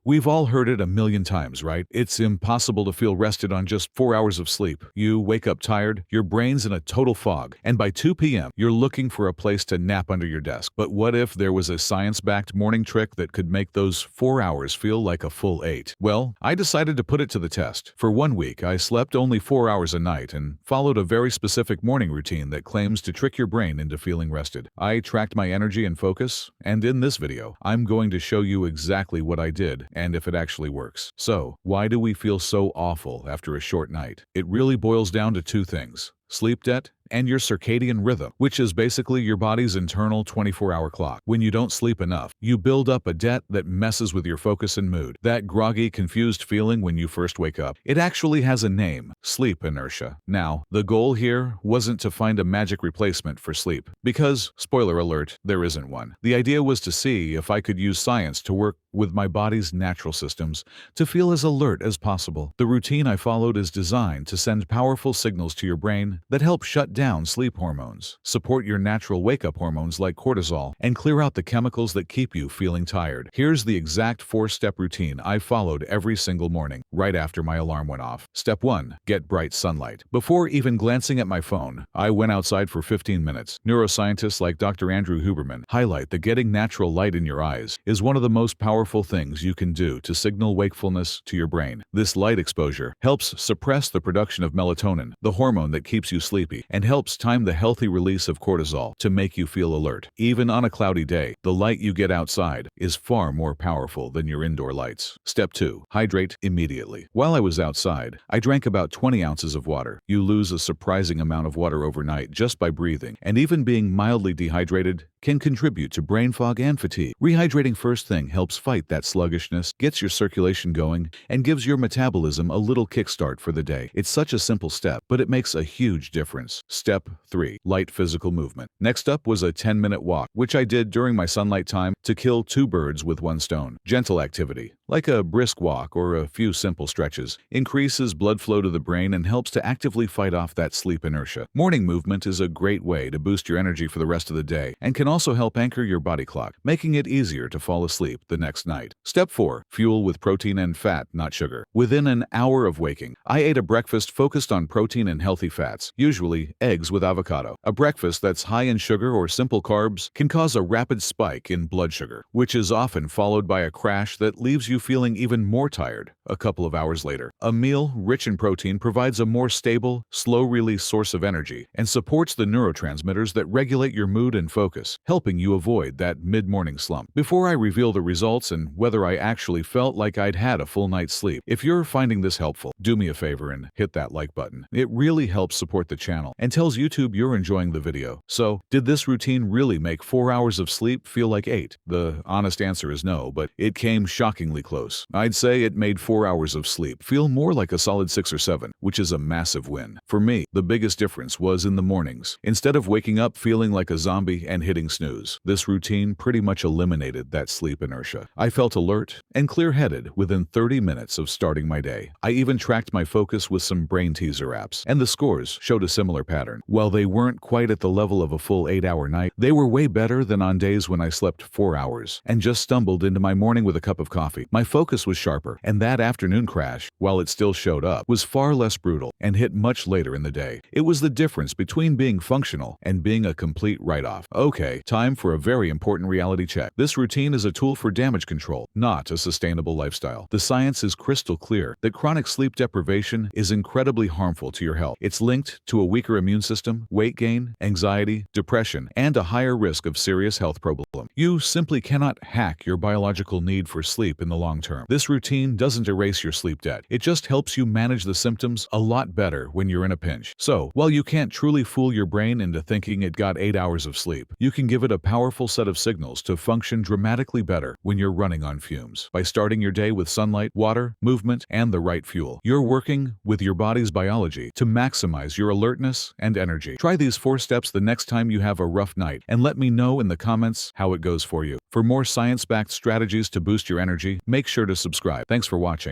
We've all heard it a million times, right? It's impossible to feel rested on just 4 hours of sleep. You wake up tired, your brain's in a total fog, and by 2 p.m., you're looking for a place to nap under your desk. But what if there was a science-backed morning trick that could make those 4 hours feel like a full 8? Well, I decided to put it to the test. For 1 week, I slept only 4 hours a night and followed a very specific morning routine that claims to trick your brain into feeling rested. I tracked my energy and focus, and in this video, I'm going to show you exactly what I did and if it actually works. So, why do we feel so awful after a short night? It really boils down to two things: sleep debt and your circadian rhythm, which is basically your body's internal 24-hour clock. When you don't sleep enough, you build up a debt that messes with your focus and mood. That groggy, confused feeling when you first wake up. It actually has a name: sleep inertia. Now, the goal here wasn't to find a magic replacement for sleep, because, spoiler alert, there isn't one. The idea was to see if I could use science to work with my body's natural systems to feel as alert as possible. The routine I followed is designed to send powerful signals to your brain that help shut down sleep hormones, support your natural wake-up hormones like cortisol, and clear out the chemicals that keep you feeling tired. Here's the exact 4-step routine I followed every single morning, right after my alarm went off. Step 1. Get bright sunlight. Before even glancing at my phone, I went outside for 15 minutes. Neuroscientists like Dr. Andrew Huberman highlight that getting natural light in your eyes is one of the most powerful things you can do to signal wakefulness to your brain. This light exposure helps suppress the production of melatonin, the hormone that keeps you sleepy, and helps time the healthy release of cortisol to make you feel alert. Even on a cloudy day, the light you get outside is far more powerful than your indoor lights. Step 2. Hydrate immediately. While I was outside, I drank about 20 ounces of water. You lose a surprising amount of water overnight just by breathing, and even being mildly dehydrated can contribute to brain fog and fatigue. Rehydrating first thing helps fight that sluggishness, gets your circulation going, and gives your metabolism a little kickstart for the day. It's such a simple step, but it makes a huge difference. Step 3. Light physical movement. Next up was a 10-minute walk, which I did during my sunlight time to kill 2 birds with 1 stone. Gentle activity, like a brisk walk or a few simple stretches, increases blood flow to the brain and helps to actively fight off that sleep inertia. Morning movement is a great way to boost your energy for the rest of the day and can also help anchor your body clock, making it easier to fall asleep the next night. Step 4. Fuel with protein and fat, not sugar. Within an hour of waking, I ate a breakfast focused on protein and healthy fats, usually eggs with avocado. A breakfast that's high in sugar or simple carbs can cause a rapid spike in blood sugar, which is often followed by a crash that leaves you feeling even more tired a couple of hours later. A meal rich in protein provides a more stable, slow-release source of energy and supports the neurotransmitters that regulate your mood and focus, helping you avoid that mid-morning slump. Before I reveal the results and whether I actually felt like I'd had a full night's sleep, if you're finding this helpful, do me a favor and hit that like button. It really helps support the channel and tells YouTube you're enjoying the video. So, did this routine really make 4 hours of sleep feel like 8? The honest answer is no, but it came shockingly close. I'd say it made 4 hours of sleep feel more like a solid 6 or 7, which is a massive win. For me, the biggest difference was in the mornings. Instead of waking up feeling like a zombie and hitting snooze, this routine pretty much eliminated that sleep inertia. I felt alert and clear-headed within 30 minutes of starting my day. I even tracked my focus with some brain teaser apps, and the scores showed a similar pattern. While they weren't quite at the level of a full 8-hour night, they were way better than on days when I slept 4 hours and just stumbled into my morning with a cup of coffee. My focus was sharper, and that afternoon crash, while it still showed up, was far less brutal and hit much later in the day. It was the difference between being functional and being a complete write-off. Okay, time for a very important reality check. This routine is a tool for damage control, not a sustainable lifestyle. The science is crystal clear that chronic sleep deprivation is incredibly harmful to your health. It's linked to a weaker immune system, weight gain, anxiety, depression, and a higher risk of serious health problems. You simply cannot hack your biological need for sleep in the long term. This routine doesn't erase your sleep debt. It just helps you manage the symptoms a lot better when you're in a pinch. So, while you can't truly fool your brain into thinking it got 8 hours of sleep, you can give it a powerful set of signals to function dramatically better when you're running on fumes. By starting your day with sunlight, water, movement, and the right fuel, you're working with your body's biology to maximize your alertness and energy. Try these 4 steps the next time you have a rough night and let me know in the comments how it goes for you. For more science-backed strategies to boost your energy, make sure to subscribe. Thanks for watching.